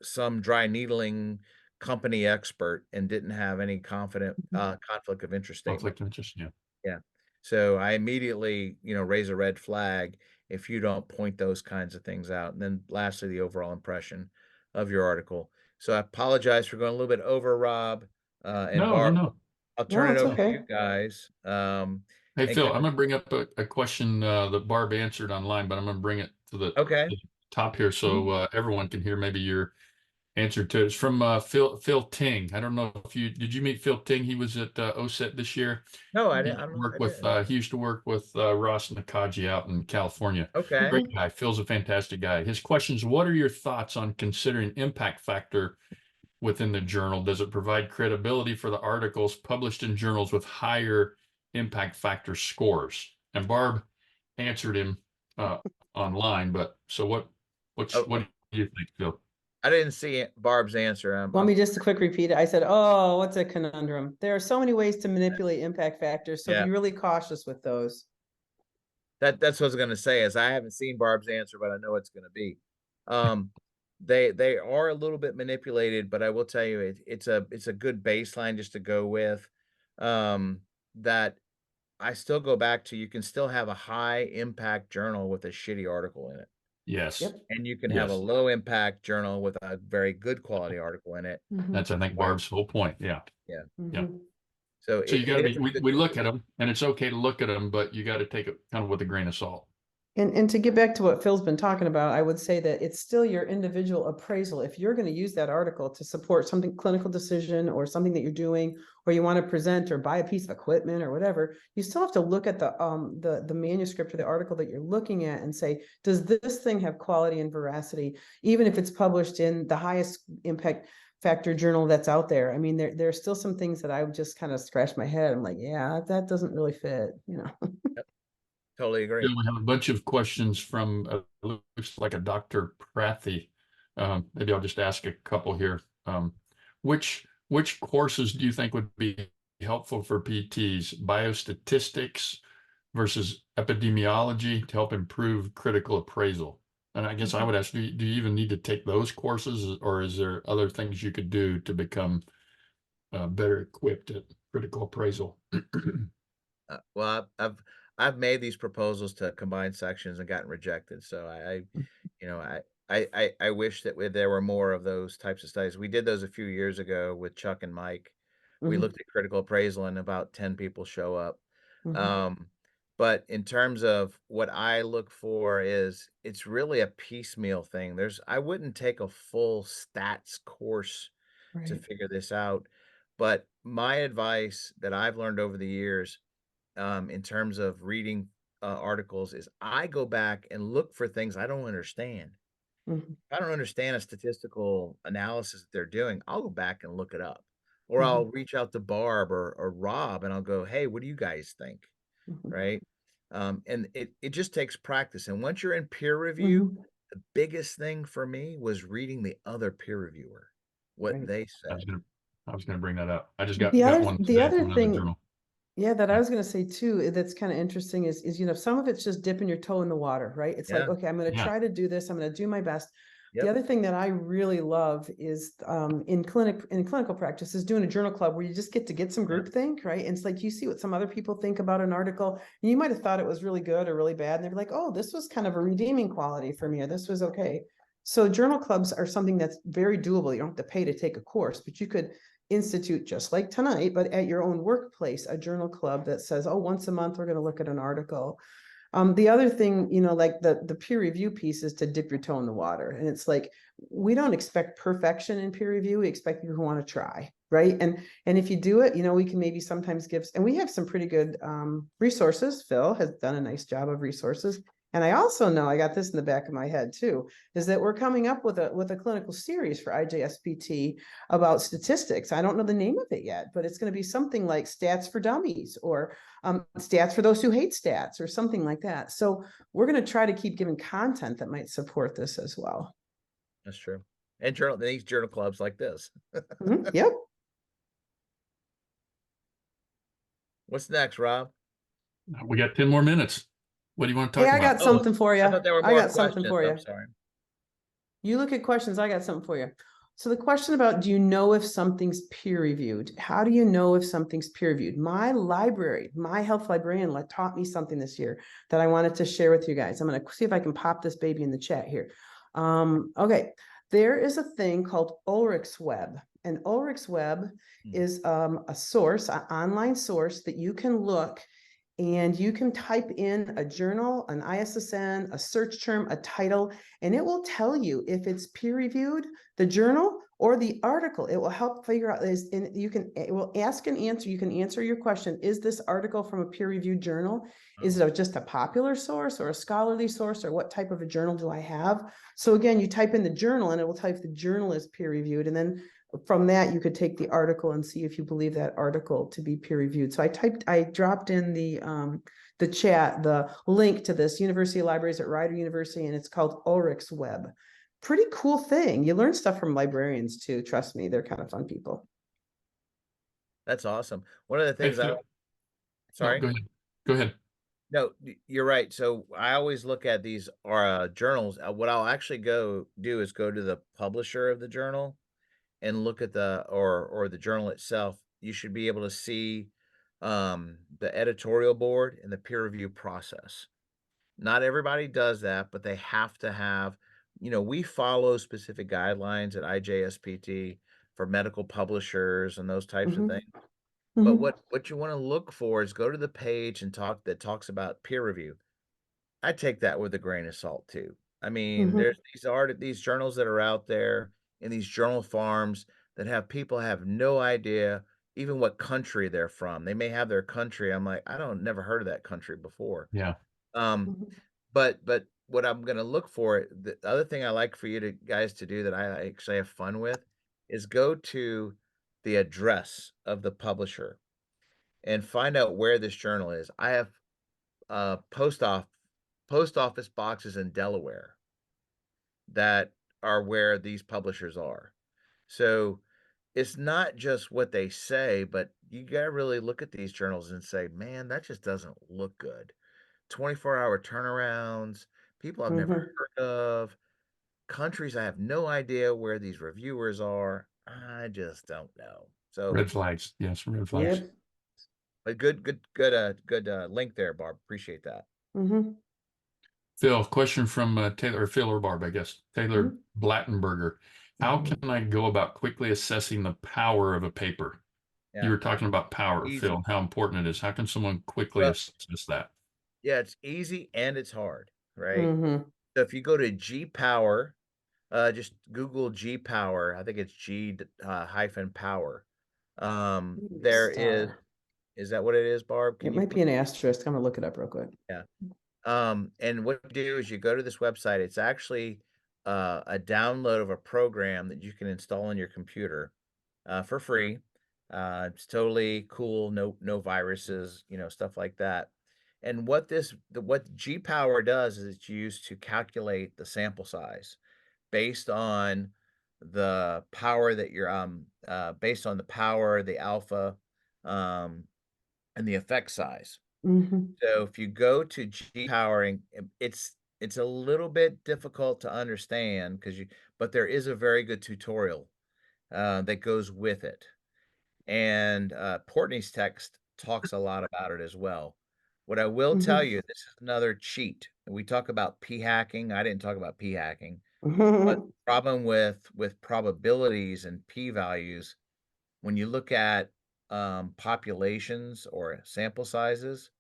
some dry needling company expert and didn't have any conflict of interest statement. Conflict of interest, yeah. Yeah. So I immediately, raise a red flag if you don't point those kinds of things out. And then lastly, the overall impression of your article. So I apologize for going a little bit over, Rob. And No, Barb, no. I'll turn it it's over to okay. you guys. Hey, and Phil, kind I'm gonna bring up a question that Barb answered online, but I'm gonna bring it to the okay. top here so everyone can hear maybe your answer to it. It's from Phil Ting. I don't know if did you meet Phil Ting? He was at OSET this year. No, I He didn't. I don't know. worked I with didn't. he used to work with Ross Nakaji out in California. Okay. Great guy. Phil's a fantastic guy. His question is, what are your thoughts on considering impact factor within the journal? Does it provide credibility for the articles published in journals with higher impact factor scores? And Barb answered him online, but so what do you think, Phil? I didn't see Barb's answer. Want me just to quick repeat it? I said, oh, what's a conundrum? There are so many ways to manipulate impact factors, so Yeah. be really cautious with those. That's what I was going to say. Is I haven't seen Barb's answer, but I know it's going to be. They are a little bit manipulated, but I will tell you it's a good baseline just to go with. That I still go back to, you can still have a high impact journal with a shitty article in it. Yes. Yep. And you can have a low impact journal with a very good quality article in it. That's, I think, Barb's whole point. Yeah. Yeah. Yeah. So you got to be, we look at them, and it's okay to look at them, but you got to take it kind of with a grain of salt. And to get back to what Phil's been talking about, I would say that it's still your individual appraisal. If you're going to use that article to support something, clinical decision or something that you're doing, or you want to present or buy a piece of equipment or whatever, you still have to look at the manuscript or the article that you're looking at and say, does this thing have quality and veracity, even if it's published in the highest impact factor journal that's out there? I mean, there are still some things that I would just kind of scratch my head. I'm like, yeah, that doesn't really fit, Yep. Totally agree. We have a bunch of questions from looks like a Dr. Prathy. Maybe I'll just ask a couple here. Which courses do you think would be helpful for PTs? Biostatistics versus epidemiology to help improve critical appraisal? And I guess I would ask, do you even need to take those courses, or is there other things you could do to become better equipped at critical appraisal? Well, I've made these proposals to combine sections and gotten rejected. So you know, I wish that there were more of those types of studies. We did those a few years ago with Chuck and Mike. We Mhm, looked at critical appraisal and about 10 people show up. mhm, Um, but in terms of what I look for is it's really a piecemeal thing. I wouldn't take a full stats course to right. figure this out. But my advice that I've learned over the years, in terms of reading articles, is I go back and look for things I don't understand. Mhm, If I don't understand a statistical analysis that they're doing, I'll go back and look it up. Or I'll mhm, reach out to Barb or Rob and I'll go, hey, what do you guys think? mhm, Right? And it just takes practice. And once you're in peer review, mhm, the biggest thing for me was reading the other peer reviewer, what right. they I said. was gonna, I was gonna bring that up. I just The got other one the today other from another thing, journal. yeah, that I Yeah. was gonna say too, that's kind of interesting is, some of it's just dipping your toe in the water, right? It's like, Yeah. okay, I'm gonna Yeah. try to do this, I'm gonna do my best. The Yep. other thing that I really love is in clinical practice is doing a journal club where you just get some Yeah. group think, right? And it's like you see what some other people think about an article, and you might have thought it was really good or really bad, and they're like, oh, this was kind of a redeeming quality for me, or this was okay. So journal clubs are something that's very doable. You don't have to pay to take a course, but you could institute, just like tonight, but at your own workplace, a journal club that says, oh, once a month we're going to look at an article. The other thing, like the peer review piece is to dip your toe in the water. And it's like, we don't expect perfection in peer review. We expect people who want to try, right? And if you do it, we can maybe sometimes give, and we have some pretty good resources. Phil has done a nice job of resources. And I also know, I got this in the back of my head too, is that we're coming up with a clinical series for IJSPT about statistics. I don't know the name of it yet, but it's going to be something like Stats for Dummies, or stats for those who hate stats, or something like that. So we're going to try to keep giving content that might support this as well. That's true. And these journal clubs like this. Yep. What's next, Rob? We got 10 more minutes. What do you want to Hey, talk I about? got Oh, something for I you. thought there were I more got something questions. for I'm you. sorry. You look at questions, I got something for you. So the question about, do you know if something's peer reviewed? How do you know if something's peer reviewed? My library, my health librarian taught me something this year that I wanted to share with you guys. I'm going to see if I can pop this baby in the chat here. Okay. There is a thing called Ulrichsweb, and Ulrichsweb is a source, an online source that you can look, and you can type in a journal, an ISSN, a search term, a title, and it will tell you if it's peer reviewed, the journal or the article. It will help figure out it will ask and answer. You can answer your question. Is this article from a peer reviewed journal? Is it just a popular source or a scholarly source, or what type of a journal do I have? So again, you type in the journal and it will tell you if the journal is peer reviewed. And then from that, you could take the article and see if you believe that article to be peer reviewed. So I dropped in the chat, the link to this University Libraries at Rider University, and it's called Ulrichsweb. Pretty cool thing. You learn stuff from librarians too. Trust me, they're kind of fun people. That's awesome. One of the Hey, things Phil. No, sorry. go ahead. Go ahead. No, you're right. So I always look at these journals. What I'll actually go to the publisher of the journal and look at or the journal itself. You should be able to see the editorial board and the peer review process. Not everybody does that, but they have to have, we follow specific guidelines at IJSPT for medical publishers and those types of Mhm, things. But mhm, what you want to look for is go to the page and talks about peer review. I take that with a grain of salt too. I mean, mhm, there's these journals that are out there in these journal farms that have no idea even what country they're from. They may have their country. I'm like, I don't never heard of that country before. Yeah. Um, mhm, but what I'm gonna look for, the other thing I like for you guys to do that I actually have fun with is go to the address of the publisher and find out where this journal is. I have uh post off post office boxes in Delaware that are where these publishers are. So it's not just what they say, but you gotta really look at these journals and say, man, that just doesn't look good. 24-hour turnarounds, people I've never Mhm. heard of, countries I have no idea where these reviewers are. I just don't know. So, Red flags. Yes, red yeah, flags. Yep. but good link there, Barb. Appreciate that. Mhm. Phil, question from Taylor, or Phil or Barb, I guess. Taylor Mhm. Blattenberger. How can I go about quickly assessing the power of a paper? You Yeah, were talking about power, easy. Phil, how important it is. How can someone quickly Well, assess that? yeah, it's easy and it's hard, right? Mhm. So if you go to G Power, just Google G Power. I think it's G hyphen power. There Star. is that what it is, Barb? It Can you might put, be an asterisk. I'm gonna look it up real quick. yeah. And what you do is you go to this website. It's actually a download of a program that you can install on your computer for free. It's totally cool. No viruses, stuff like that. And what G Power does is it's used to calculate the sample size based on the power that you're based on the power, the alpha, um, and the effect size. Mhm. So if you go to G powering, it's a little bit difficult to understand but there is a very good tutorial that goes with it. And Portney's text talks a lot about it as well. What I will tell Mhm. you, this is another cheat. We talk about p hacking. I didn't talk about p hacking, but Mhm. problem with probabilities and p values when you look at populations or sample sizes,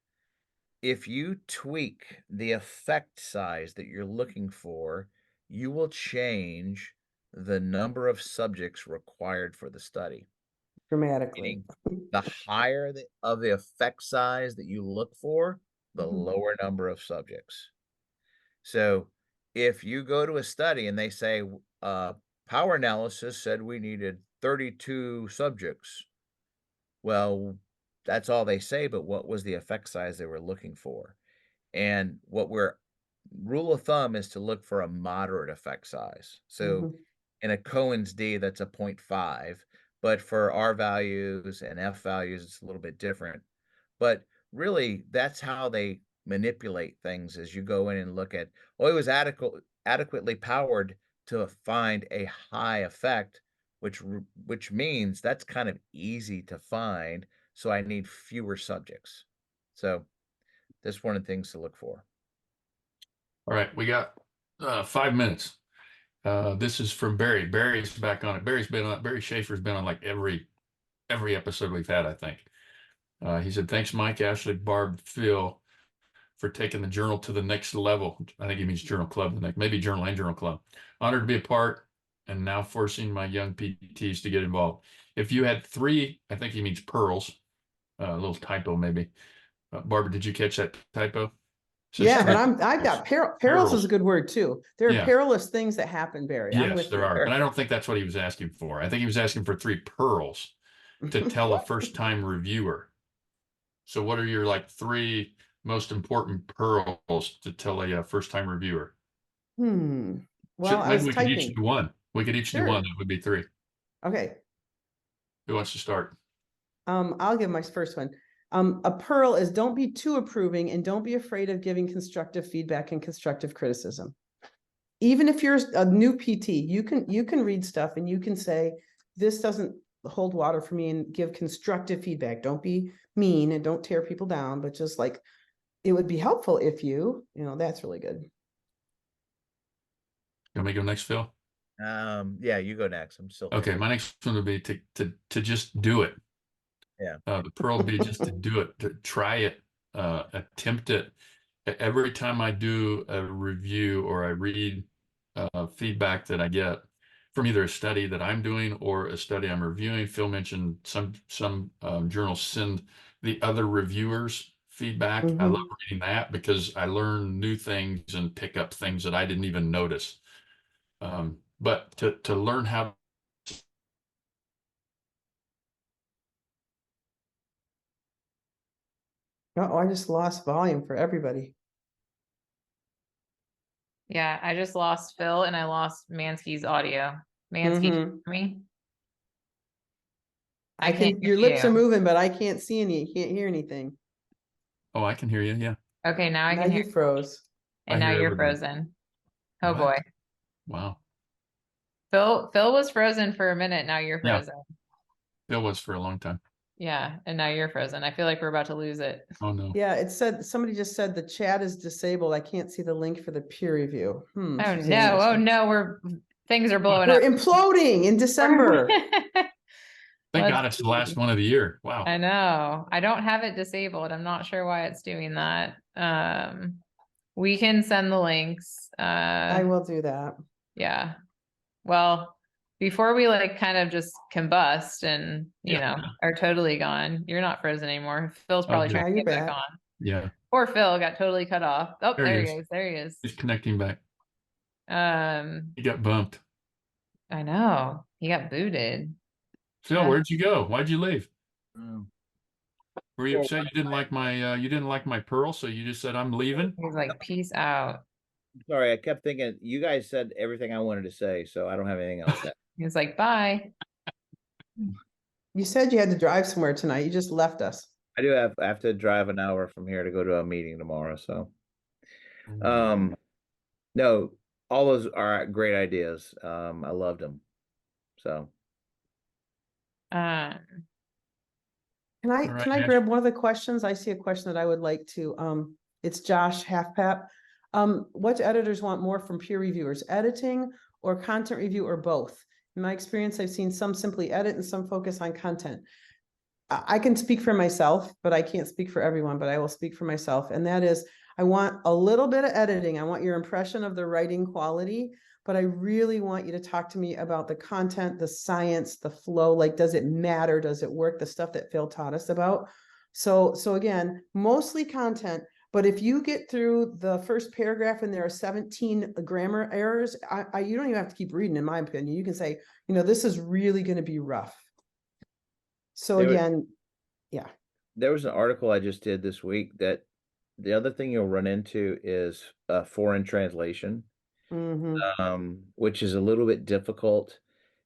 if you tweak the effect size that you're looking for, you will change the number of subjects required for the study. Dramatically. Meaning, the higher of the effect size that you look for, the Mhm. lower number of subjects. So, if you go to a study and they say, power analysis said we needed 32 subjects, well, that's all they say, but what was the effect size they were looking for? And what we're rule of thumb is to look for a moderate effect size. So Mhm. in a Cohen's d, that's a 0.5, but for R values and F values, it's a little bit different. But really, that's how they manipulate things as you go in and look at, oh, it was adequately powered to find a high effect, which means that's kind of easy to find. So I need fewer subjects. So that's one of the things to look for. All right, we got 5 minutes. This is from Barry. Barry's back on it. Barry Schaefer's been on like every episode we've had, I think. He said, thanks, Mike, Ashley, Barb, Phil, for taking the journal to the next level. I think he means journal club, maybe journal and journal club. Honored to be a part and now forcing my young PTs to get involved. If you had three, I think he means pearls, a little typo maybe. Barbara, did you catch that typo? Says Yeah, but three I've pearls. got perilous is a good word too. There are Yeah. perilous things that happen, Barry. I'm Yes, with there you. are. But I don't think that's what he was asking for. I think he was asking for three pearls to tell a first-time reviewer. So what are your like three most important pearls to tell a first-time reviewer? Well, I Maybe was we could each typing. do one. We could each do one. Sure. That would be three. Okay. Who wants to start? I'll give my first one. A pearl is don't be too approving and don't be afraid of giving constructive feedback and constructive criticism. Even if you're a new PT, you can read stuff and you can say, this doesn't hold water for me, and give constructive feedback. Don't be mean and don't tear people down, but just like, it would be helpful if that's really good. You want me to go next, Phil? Yeah, you go next. I'm still Okay, thinking. my next one would be to just do it. Yeah. The pearl would be just to do it, to try it, attempt it. Every time I do a review or I read feedback that I get from either a study that I'm doing or a study I'm reviewing, Phil mentioned some journals send the other reviewers feedback. I love reading that because I learn new things and pick up things that I didn't even notice. But to learn how. Oh, I just lost volume for everybody. Yeah, I just lost Phil and I lost Mansky's audio. Mansky, can you hear me? I can't hear your lips you. are moving, but I can't see any, can't hear anything. Oh, I can hear you. Yeah. Okay, now I Now can hear you you. froze. And I now hear you're everybody. frozen. Oh What? boy. Wow. Phil was frozen for a minute. Now you're Yeah. frozen. It was for a long time. Yeah, and now you're frozen. I feel like we're about to lose it. Oh no. Yeah, it said, somebody just said the chat is disabled. I can't see the link for the peer review. Oh Suzanne, no, oh no, things are blowing we're up. imploding in December. Thank Let's God it's the last see. one of the year. Wow. I know. I don't have it disabled. I'm not sure why it's doing that. We can send the links. I will do that. Yeah. Well, before we like kind of just combust and you Yeah. know are totally gone, you're not frozen anymore. Phil's Oh, probably good. trying Now to you're get back back. on. Yeah. Poor Phil got totally cut off. Oh, There there he he is. goes. There he is. He's connecting back. Um, He got bumped. I know. He got booted. Phil, Uh, where'd you go? Why'd you leave? Mm. Were you Well, upset you didn't like my pearl, so you just said I'm leaving? He's like, peace out. sorry, I kept thinking you guys said everything I wanted to say, so I don't have anything else to add. He's like, bye. You said you had to drive somewhere tonight. You just left us. I have to drive an hour from here to go to a meeting tomorrow, so Mm. no, all those are great ideas. I loved them. So Um, Can All right, I Ash. grab one of the questions? I see a question that I would like to, it's Josh Halfpap. What do editors want more from peer reviewers, editing or content review or both? In my experience, I've seen some simply edit and some focus on content. I can speak for myself, but I can't speak for everyone, but I will speak for myself. And that is, I want a little bit of editing. I want your impression of the writing quality, but I really want you to talk to me about the content, the science, the flow. Like, does it matter? Does it work? The stuff that Phil taught us about. So again, mostly content, but if you get through the first paragraph and there are 17 grammar errors, you don't even have to keep reading, in my opinion. You can say, this is really going to be rough. So There was- again, yeah. there was an article I just did this week that the other thing you'll run into is foreign translation, which is a little bit difficult.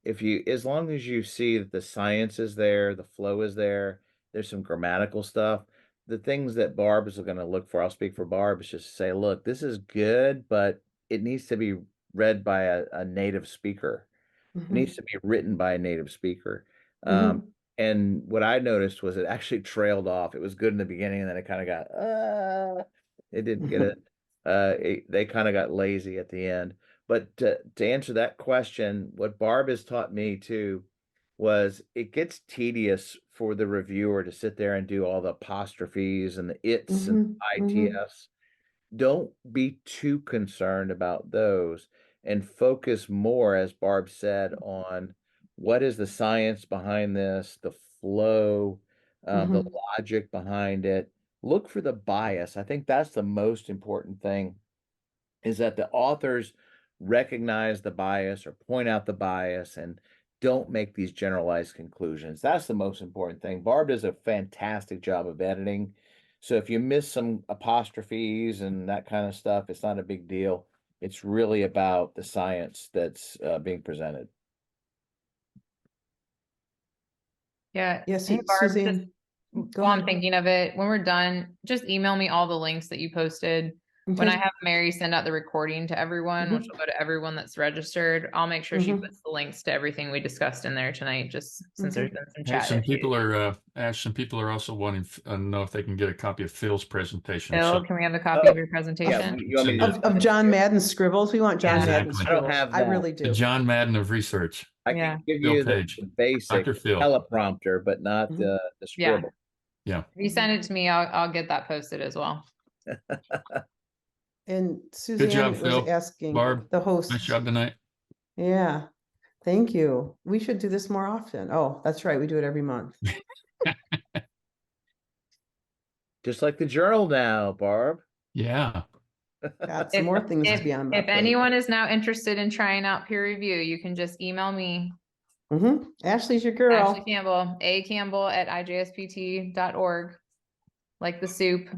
As long as you see that the science is there, the flow is there, there's some grammatical stuff. The things that Barb is going to look for, I'll speak for Barb, is just say, look, this is good, but it needs to be read by a native speaker. It needs to be written by a native speaker. And what I noticed was it actually trailed off. It was good in the beginning, and then it kind of got, it didn't get it. They kind of got lazy at the end. But to answer that question, what Barb has taught me too was it gets tedious for the reviewer to sit there and do all the apostrophes and the its and ITS. Don't be too concerned about those and focus more, as Barb said, on what is the science behind this, the flow, the logic behind it. Look for the bias. I think that's the most important thing, is that the authors recognize the bias or point out the bias and don't make these generalized conclusions. That's the most important thing. Barb does a fantastic job of editing. So if you miss some apostrophes and that kind of stuff, it's not a big deal. It's really about the science that's being presented. yeah. Yes, Hey, Barb, just Suzanne. Go while I'm ahead. thinking of it, when we're done, just email me all the links that you posted. When I Okay. have Mary send out the recording to everyone, which will go to everyone that's registered, I'll make sure she puts the links to everything we discussed in there tonight, just since there's been some Hey, chat some issues. people are Ash. Some people are also wanting to know if they can get a copy of Phil's presentation. Phil, So can we have a copy of your presentation? You want me to Of John Madden's scribbles. We want John Yeah. Madden's Exactly. I don't scribbles. have I that. really the do. John Madden of research, I Yeah. can give Phil you Page, the basic Dr. Phil. teleprompter, but not the Yeah. scribble. Yeah. If you send it to me, I'll get that posted as well. And Good Suzanne job, was Phil. asking Barb, the host. nice job tonight. Yeah. Thank you. We should do this more often. Oh, that's right. We do it every month. Just like the journal now, Barb. Yeah. Got some more things to be on my If plate. anyone is now interested in trying out peer review, you can just email me, Ashley's your girl. Ashley Campbell, acampbell@ijspt.org, like the soup.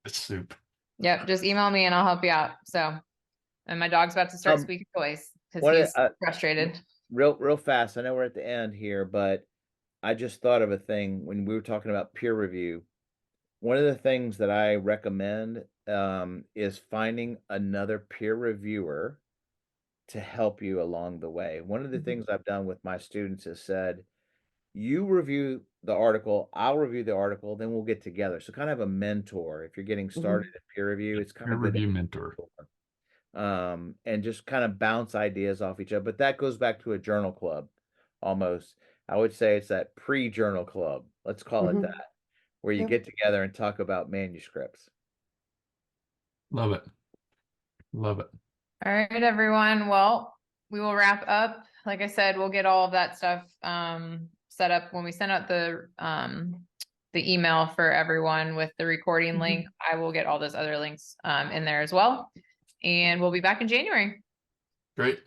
The soup. Yep, just email me and I'll help you out. So, and my dog's about to start squeaking toys because what he's I- frustrated. real fast. I know we're at the end here, but I just thought of a thing when we were talking about peer review. One of the things that I recommend is finding another peer reviewer to help you along the way. One of the things I've done with my students is said, you review the article, I'll review the article, then we'll get together. So kind of a mentor. If you're getting started in peer review, it's kind Peer of good to review have a mentor. and just kind of bounce ideas off each other. But that goes back to a journal club almost. I would say it's that pre-journal club. Let's call it that, where you Yep. get together and talk about manuscripts. Love it. Love it. All right, everyone. Well, we will wrap up. Like I said, we'll get all of that stuff set up when we send out the email for everyone with the recording link. I will get all those other links in there as well. And we'll be back in January. Great.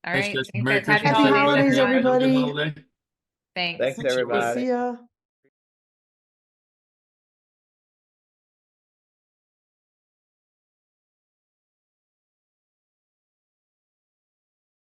All Thanks, right. guys. Thanks, Merry guys. Happy Christmas, Happy holidays, everyone. everybody. Have a good holiday. Thanks. Thanks, Thanks, everybody. See ya.